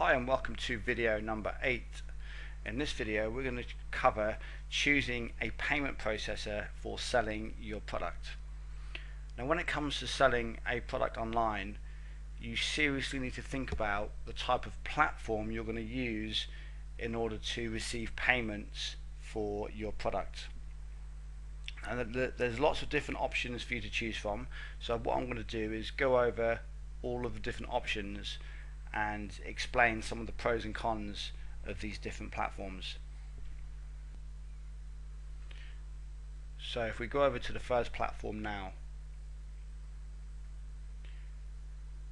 Hi and welcome to video number 8. In this video we're going to cover choosing a payment processor for selling your product. Now when it comes to selling a product online, you seriously need to think about the type of platform you're going to use in order to receive payments for your product. And there's lots of different options for you to choose from, so what I'm going to do is go over all of the different options and explain some of the pros and cons of these different platforms. So if we go over to the first platform now,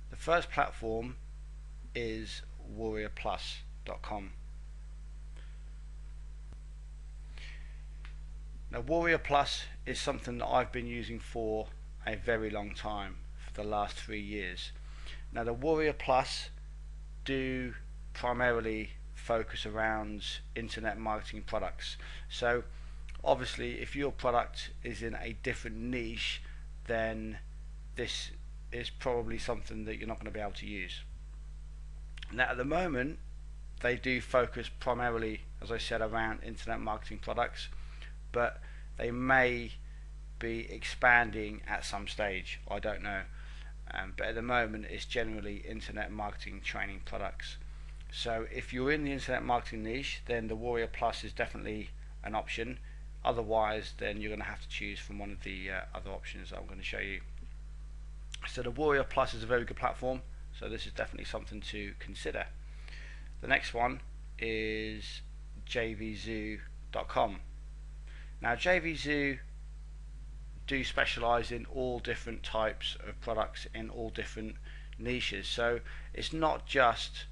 the first platform is warriorplus.com. Now Warrior Plus is something that I've been using for a very long time, for the last 3 years. Now the Warrior Plus do primarily focus around internet marketing products. So obviously if your product is in a different niche, then this is probably something that you're not going to be able to use. Now at the moment they do focus primarily, as I said, around internet marketing products, but they may be expanding at some stage, I don't know. But at the moment it's generally internet marketing training products. So if you're in the internet marketing niche, then the Warrior Plus is definitely an option. Otherwise then you're going to have to choose from one of the other options that I'm going to show you. So the Warrior Plus is a very good platform, so this is definitely something to consider. The next one is jvzoo.com. Now JVZoo do specialize in all different types of products in all different niches, so it's not just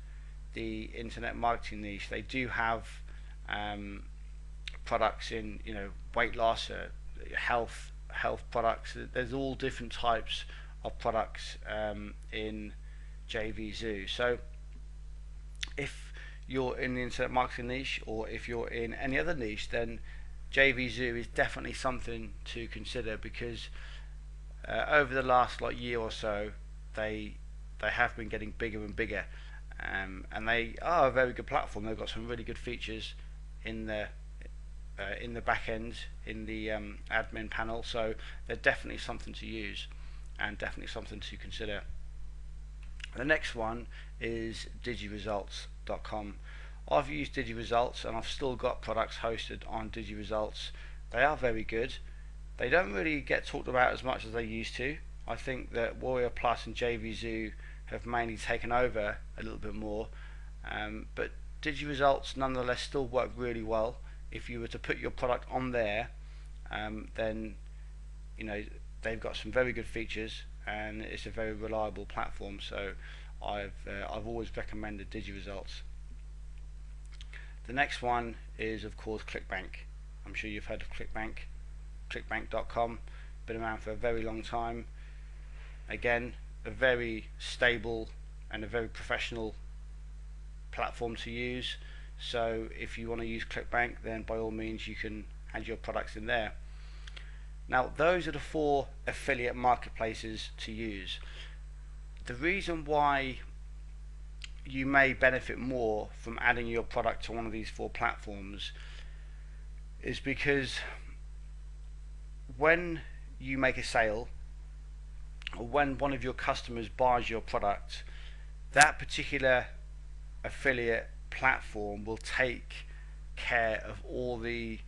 the internet marketing niche. They do have products in, weight loss, health products. There's all different types of products in JVZoo. So if you're in the internet marketing niche, or if you're in any other niche, then JVZoo is definitely something to consider, because over the last year or so they have been getting bigger and bigger, and they are a very good platform. They've got some really good features in the back end, in the admin panel, so they're definitely something to use and definitely something to consider. The next one is digiresults.com. I've used DigiResults and I've still got products hosted on DigiResults. They are very good. They don't really get talked about as much as they used to. I think that Warrior Plus and JVZoo have mainly taken over a little bit more, but DigiResults nonetheless still work really well. If you were to put your product on there, then they've got some very good features and it's a very reliable platform. So I've always recommended DigiResults. The next one is of course ClickBank. I'm sure you've heard of ClickBank. ClickBank.com, been around for a very long time. Again, a very stable and a very professional platform to use. So if you want to use ClickBank, then by all means you can add your products in there. Now those are the 4 affiliate marketplaces to use. The reason why you may benefit more from adding your product to one of these 4 platforms is because when you make a sale, or when one of your customers buys your product, that particular affiliate platform will take care of all the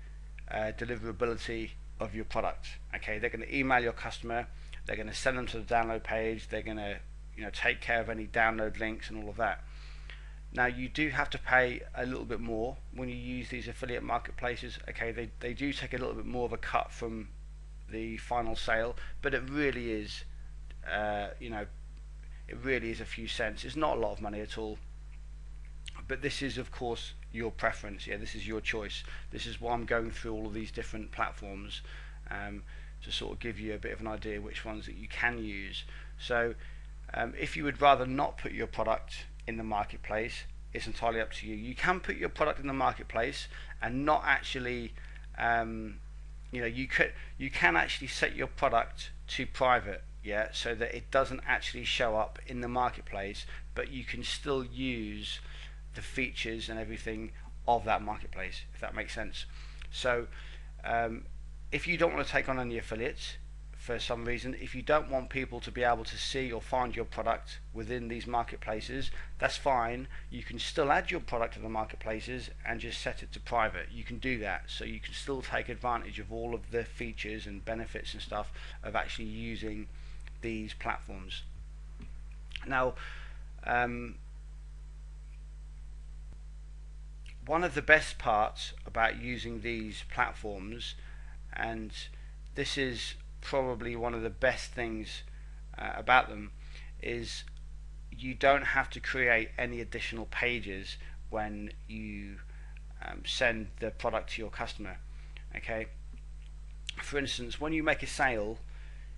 deliverability of your product. Okay, they're going to email your customer, they're going to send them to the download page, they're going to take care of any download links and all of that. Now you do have to pay a little bit more when you use these affiliate marketplaces. Okay, they do take a little bit more of a cut from the final sale, but it really is it really is a few cents. It's not a lot of money at all, but this is of course your preference. This is your choice. This is why I'm going through all of these different platforms, to sort of give you a bit of an idea which ones that you can use. So if you would rather not put your product in the marketplace, it's entirely up to you. You can put your product in the marketplace and not actually you can actually set your product to private. yeah, so that it doesn't actually show up in the marketplace, but you can still use the features and everything of that marketplace, if that makes sense. So um, if you don't want to take on any affiliates for some reason, if you don't want people to be able to see or find your product within these marketplaces, that's fine. You can still add your product to the marketplaces and just set it to private. You can do that, so you can still take advantage of all of the features and benefits and stuff of actually using these platforms. Now, one of the best parts about using these platforms, and this is probably one of the best things about them, is you don't have to create any additional pages when you send the product to your customer. Okay, for instance, when you make a sale,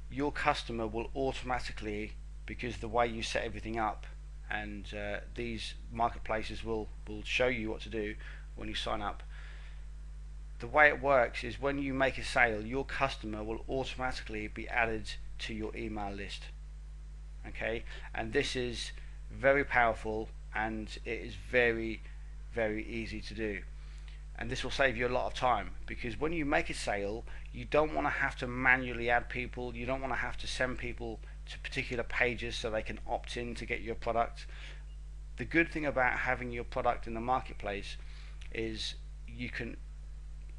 your customer will automatically, because the way you set everything up, and these marketplaces will show you what to do when you sign up. The way it works is when you make a sale, your customer will automatically be added to your email list. Okay, and this is very powerful, and it is very easy to do, and this will save you a lot of time, because when you make a sale, you don't want to have to manually add people. You don't want to have to send people to particular pages so they can opt in to get your product. The good thing about having your product in the marketplace is you can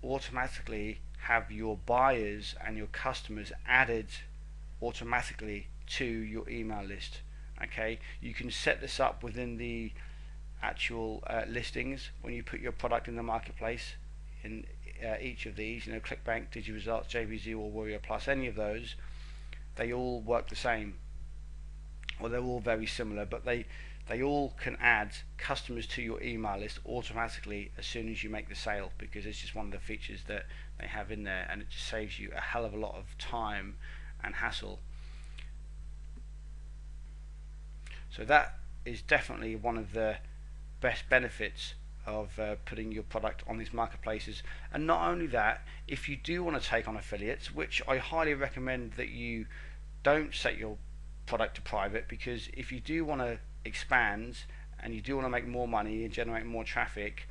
automatically have your buyers and your customers added automatically to your email list. Okay, you can set this up within the actual listings when you put your product in the marketplace. In each of these, ClickBank, DigiResults, JVZoo, or Warrior Plus, any of those, they all work the same. Well, they're all very similar, but they all can add customers to your email list automatically as soon as you make the sale, because it's just one of the features that they have in there, and it just saves you a hell of a lot of time and hassle. So that is definitely one of the best benefits of putting your product on these marketplaces. And not only that, if you do want to take on affiliates, which I highly recommend that you don't set your product to private, because if you do want to expand and you do want to make more money and generate more traffic,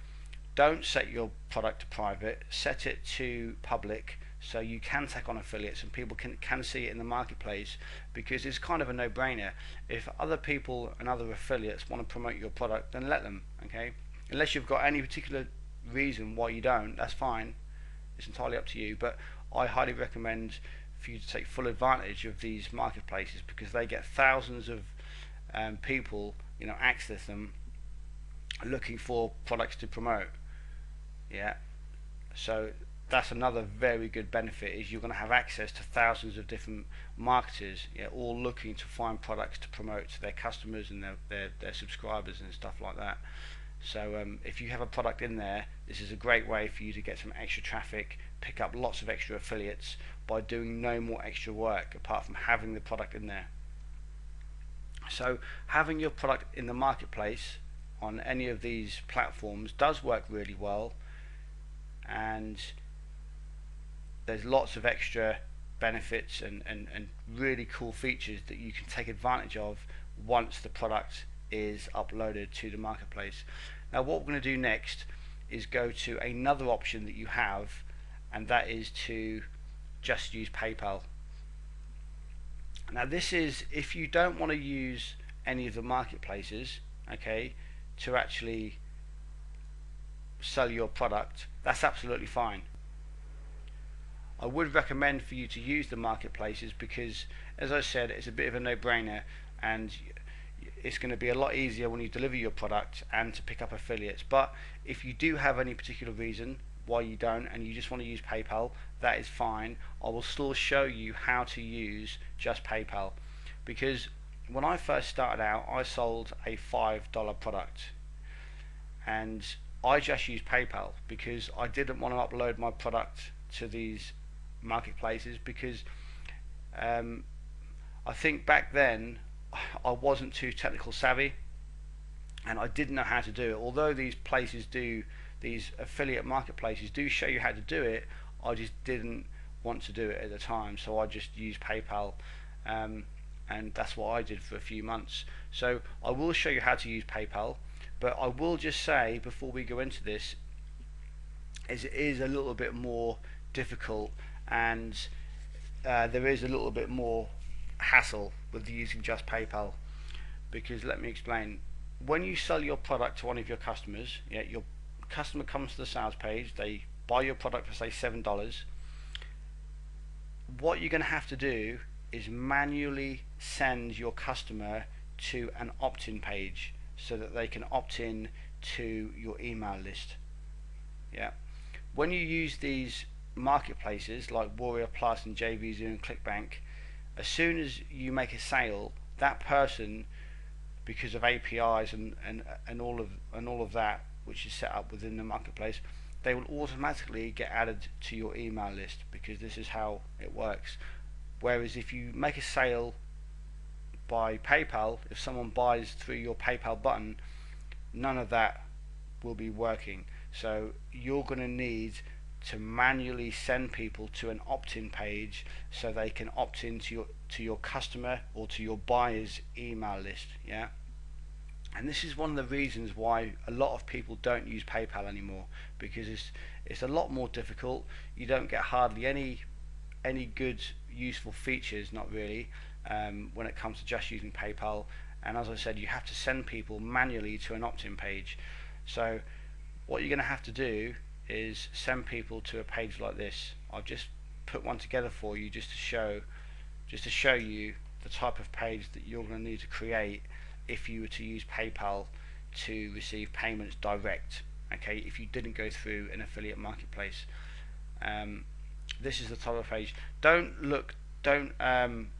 don't set your product to private, set it to public, so you can take on affiliates and people can see it in the marketplace, because it's kind of a no-brainer. If other people and other affiliates want to promote your product, then let them. Okay, unless you've got any particular reason why you don't, that's fine, it's entirely up to you. But I highly recommend for you to take full advantage of these marketplaces, because they get thousands of people access them looking for products to promote. Yeah, so that's another very good benefit, is you're going to have access to thousands of different marketers, all looking to find products to promote to their customers and their subscribers and stuff like that. So if you have a product in there, this is a great way for you to get some extra traffic, pick up lots of extra affiliates by doing no more extra work apart from having the product in there. So having your product in the marketplace on any of these platforms does work really well, and there's lots of extra benefits and really cool features that you can take advantage of once the product is uploaded to the marketplace. Now what we're going to do next is go to another option that you have, and that is to just use PayPal. Now this is if you don't want to use any of the marketplaces, okay, to actually sell your product, that's absolutely fine. I would recommend for you to use the marketplaces, because as I said, it's a bit of a no-brainer, and it's going to be a lot easier when you deliver your product and to pick up affiliates. But if you do have any particular reason why you don't and you just want to use PayPal, that is fine. I will still show you how to use just PayPal, because when I first started out, I sold a $5 product and I just used PayPal because I didn't want to upload my product to these marketplaces, because I think back then I wasn't too technical savvy and I didn't know how to do it. Although these affiliate marketplaces do show you how to do it, I just didn't want to do it at the time, so I just used PayPal and that's what I did for a few months. So I will show you how to use PayPal, but I will just say before we go into this, is it is a little bit more difficult, and there is a little bit more hassle with using just PayPal, because let me explain. When you sell your product to one of your customers, yeah, your customer comes to the sales page, they buy your product for say $7. What you're going to have to do is manually send your customer to an opt-in page so that they can opt in to your email list. Yeah. When you use these marketplaces like Warrior Plus and JVZoo and ClickBank, as soon as you make a sale, that person, because of APIs and all of that which is set up within the marketplace, they will automatically get added to your email list, because this is how it works. Whereas if you make a sale by PayPal, if someone buys through your PayPal button, none of that will be working. So you're going to need to manually send people to an opt-in page so they can opt in to your customer or to your buyer's email list. Yeah. And this is one of the reasons why a lot of people don't use PayPal anymore, because it's a lot more difficult. You don't get hardly any good useful features, not really, when it comes to just using PayPal. And as I said, you have to send people manually to an opt-in page. So what you're going to have to do is send people to a page like this. I've just put one together for you just to show you the type of page that you're going to need to create if you were to use PayPal to receive payments direct. Okay, if you didn't go through an affiliate marketplace, this is the type of page. Don't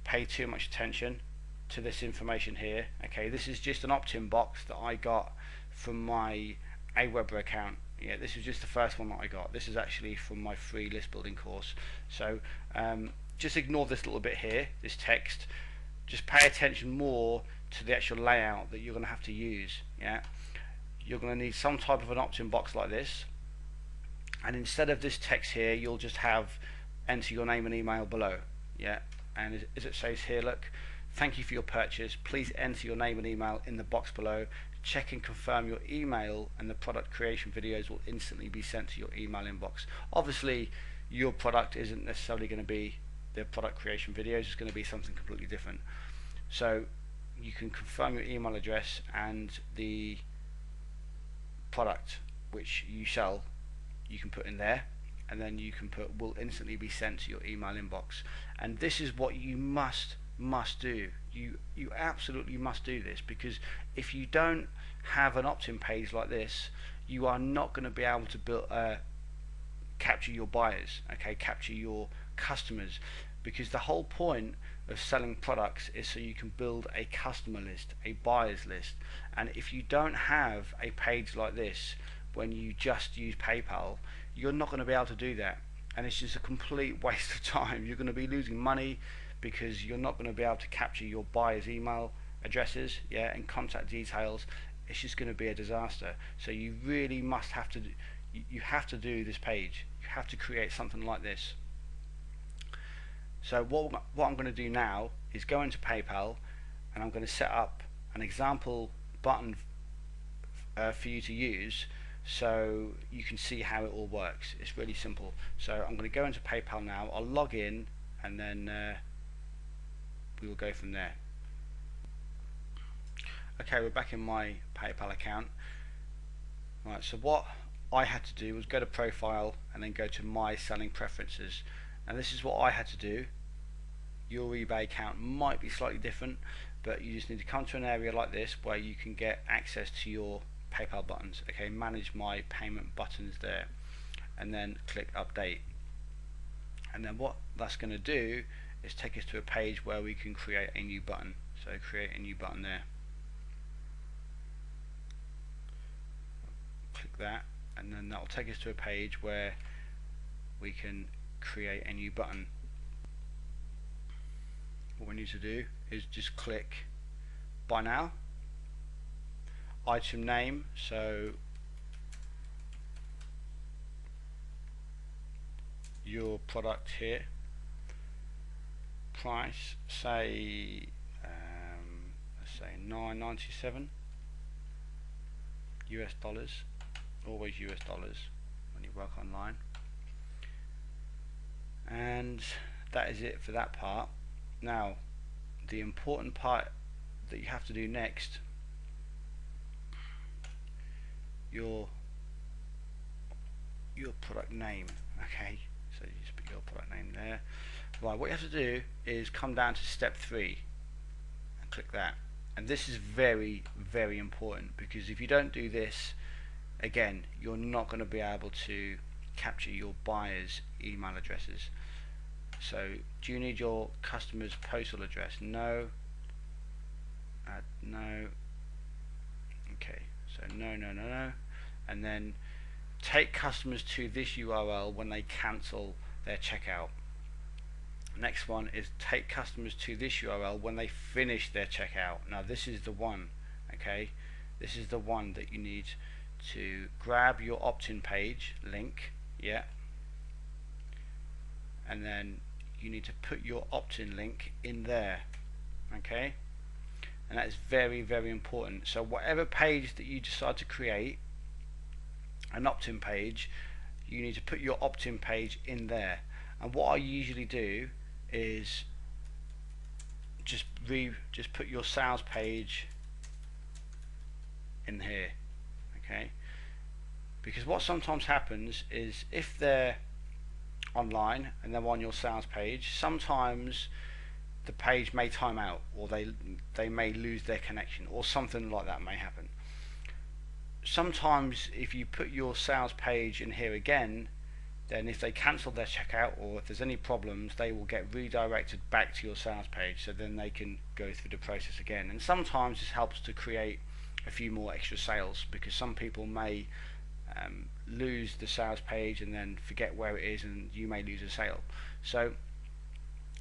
pay too much attention to this information here. Okay, this is just an opt-in box that I got from my Aweber account. Yeah, this is just the first one that I got. This is actually from my free list building course. So just ignore this little bit here, this text. Just pay attention more to the actual layout that you're going to have to use. Yeah, you're going to need some type of an opt-in box like this, and instead of this text here, you'll just have enter your name and email below. Yeah, and as it says here, look, thank you for your purchase. Please enter your name and email in the box below. Check and confirm your email, and the product creation videos will instantly be sent to your email inbox. Obviously, your product isn't necessarily going to be the product creation videos. It's going to be something completely different. So you can confirm your email address, and the product which you sell you can put in there, and then you can put will instantly be sent to your email inbox. And this is what you must do. You absolutely must do this, because if you don't have an opt-in page like this, you are not going to be able to build capture your buyers, okay, capture your customers, because the whole point of selling products is so you can build a customer list, a buyers list. And if you don't have a page like this when you just use PayPal, you're not going to be able to do that, and it's just a complete waste of time. You're going to be losing money because you're not going to be able to capture your buyers' email addresses, yeah, and contact details. It's just going to be a disaster. So you really must have to you have to do this page. You have to create something like this. So what I'm going to do now is go into PayPal, and I'm going to set up an example button for you to use, so you can see how it all works. It's really simple. So I'm going to go into PayPal now. I'll log in, and then we will go from there. Okay, we're back in my PayPal account. Right, so what I had to do was go to profile and then go to my selling preferences. And this is what I had to do. Your eBay account might be slightly different, but you just need to come to an area like this where you can get access to your PayPal buttons. Okay, manage my payment buttons there, and then click update. And then what that's going to do is take us to a page where we can create a new button. So create a new button there. Click that, and then that will take us to a page where we can create a new button. What we need to do is just click buy now, item name, so your product here, price, say let's say $9.97 US dollars, always US dollars when you work online. And that is it for that part. Now the important part that you have to do next, your product name. Okay, so you just put your product name there. Right, what you have to do is come down to step 3 and click that. And this is very, very important, because if you don't do this, again, you're not going to be able to capture your buyers' email addresses. So, do you need your customer's postal address? No. No. Okay, so no. And then take customers to this URL when they cancel their checkout. Next one is take customers to this URL when they finish their checkout. Now this is the one, okay? This is the one that you need to grab your opt-in page link, yeah? And then you need to put your opt-in link in there, okay? And that is very, very important. So whatever page that you decide to create, an opt-in page, you need to put your opt-in page in there. And what I usually do is just put your sales page in here, okay? Because what sometimes happens is if they're online and they're on your sales page, sometimes the page may time out, or they may lose their connection, or something like that may happen. Sometimes if you put your sales page in here again, then if they cancel their checkout, or if there's any problems, they will get redirected back to your sales page, so then they can go through the process again. And sometimes this helps to create a few more extra sales, because some people may lose the sales page and then forget where it is, and you may lose a sale. So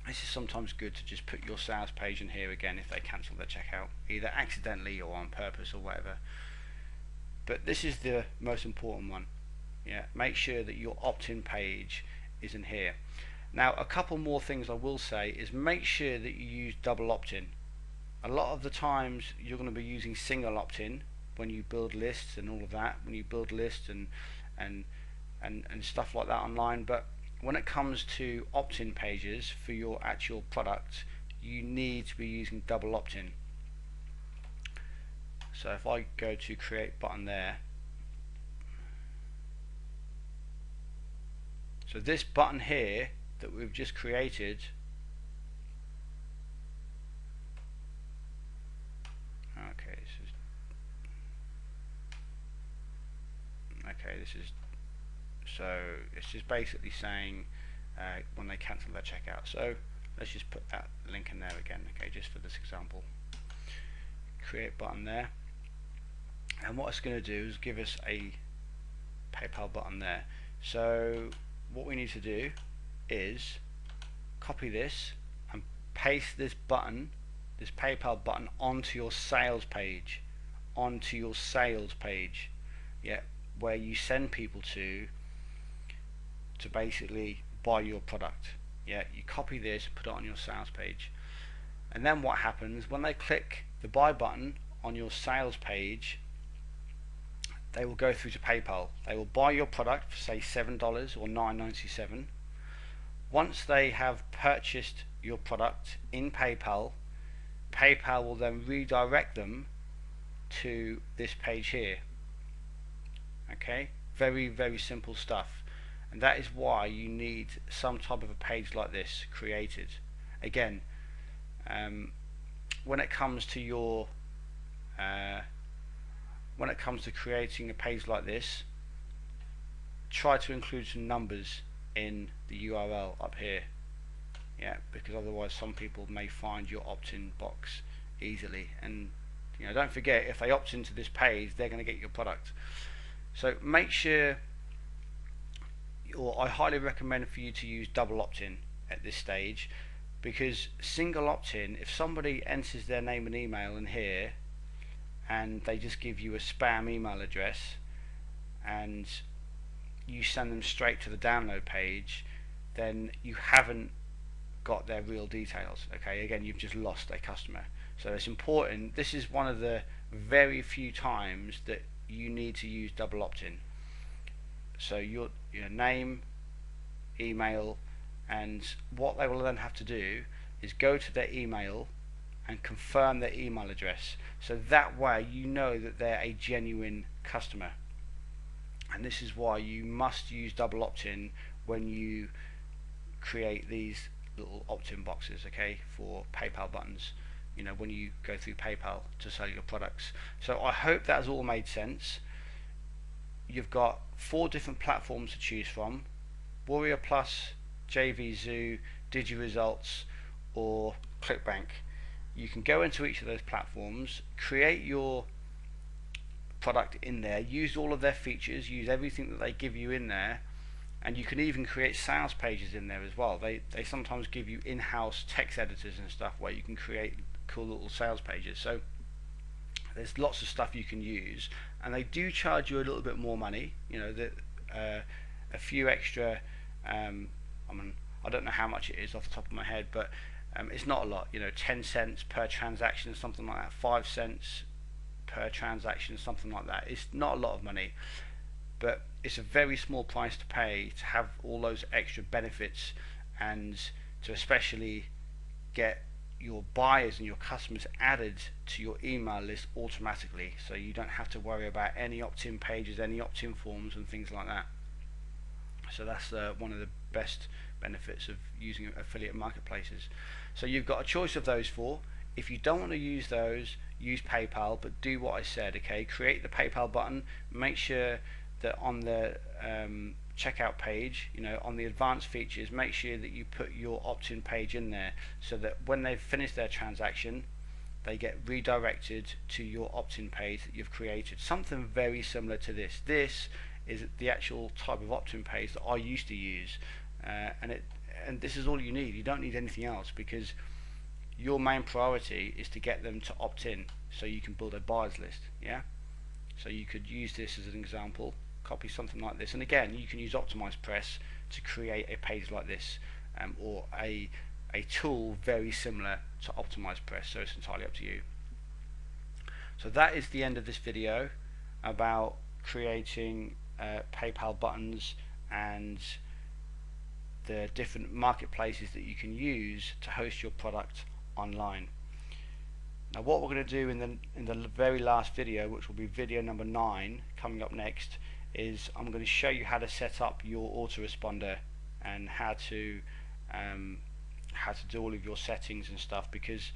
this is sometimes good to just put your sales page in here again if they cancel their checkout, either accidentally or on purpose or whatever. But this is the most important one. Yeah, make sure that your opt-in page is in here. Now a couple more things I will say is make sure that you use double opt-in. A lot of the times you're going to be using single opt-in when you build lists and all of that, when you build lists and stuff like that online, but when it comes to opt-in pages for your actual product, you need to be using double opt-in. So if I go to create button there, so this button here that we've just created, this is so it's just basically saying when they cancel their checkout. So let's just put that link in there again, okay, just for this example. Create button there, and what it's going to do is give us a PayPal button there. So what we need to do is copy this and paste this button, this PayPal button, onto your sales page, yeah, where you send people to basically buy your product. Yeah, you copy this, put it on your sales page, and then what happens when they click the buy button on your sales page, they will go through to PayPal. They will buy your product for say $7 or $9.97. Once they have purchased your product in PayPal, PayPal will then redirect them to this page here. Okay, very, very simple stuff, and that is why you need some type of a page like this created. Again, when it comes to your when it comes to creating a page like this, try to include some numbers in the URL up here, yeah, because otherwise some people may find your opt-in box easily, and you know, don't forget, if they opt into this page, they're going to get your product. So make sure, or I highly recommend for you to use double opt-in at this stage, because single opt-in, if somebody enters their name and email in here and they just give you a spam email address and you send them straight to the download page, then you haven't got their real details. Okay, again, you've just lost a customer. So it's important. This is one of the very few times that you need to use double opt-in. So your name, email, and what they will then have to do is go to their email and confirm their email address. So that way you know that they're a genuine customer. And this is why you must use double opt-in when you create these little opt-in boxes, okay, for PayPal buttons, when you go through PayPal to sell your products. So I hope that's all made sense. You've got 4 different platforms to choose from: Warrior Plus, JVZoo, DigiResults, or ClickBank. You can go into each of those platforms, create your product in there, use all of their features, use everything that they give you in there, and you can even create sales pages in there as well. They sometimes give you in-house text editors and stuff where you can create cool little sales pages. So there's lots of stuff you can use, and they do charge you a little bit more money. A few extra. I don't know how much it is off the top of my head, but it's not a lot. 10 cents per transaction, something like that. 5 cents per transaction, something like that. It's not a lot of money, but it's a very small price to pay to have all those extra benefits, and to especially get your buyers and your customers added to your email list automatically, so you don't have to worry about any opt-in pages, any opt-in forms and things like that. So that's one of the best benefits of using affiliate marketplaces. So you've got a choice of those 4. If you don't want to use those, use PayPal, but do what I said, okay? Create the PayPal button, make sure that on the checkout page, on the advanced features, make sure that you put your opt-in page in there, so that when they've finished their transaction, they get redirected to your opt-in page that you've created. Something very similar to this. This is the actual type of opt-in page that I used to use, and this is all you need. You don't need anything else, because your main priority is to get them to opt in so you can build a buyers list. Yeah, so you could use this as an example, copy something like this, and again you can use OptimizePress to create a page like this, or a tool very similar to OptimizePress. So it's entirely up to you. So that is the end of this video about creating PayPal buttons and the different marketplaces that you can use to host your product online. Now what we're going to do in the very last video, which will be video number 9 coming up next, is I'm going to show you how to set up your autoresponder and how to do all of your settings and stuff, because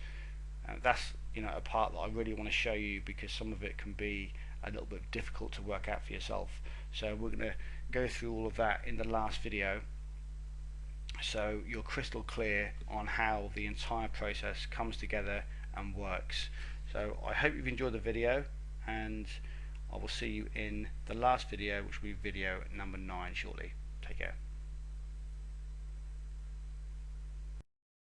that's a part that I really want to show you, because some of it can be a little bit difficult to work out for yourself. So we're going to go through all of that in the last video, so you're crystal clear on how the entire process comes together and works. So I hope you've enjoyed the video, and I will see you in the last video, which will be video number 9 shortly. Take care.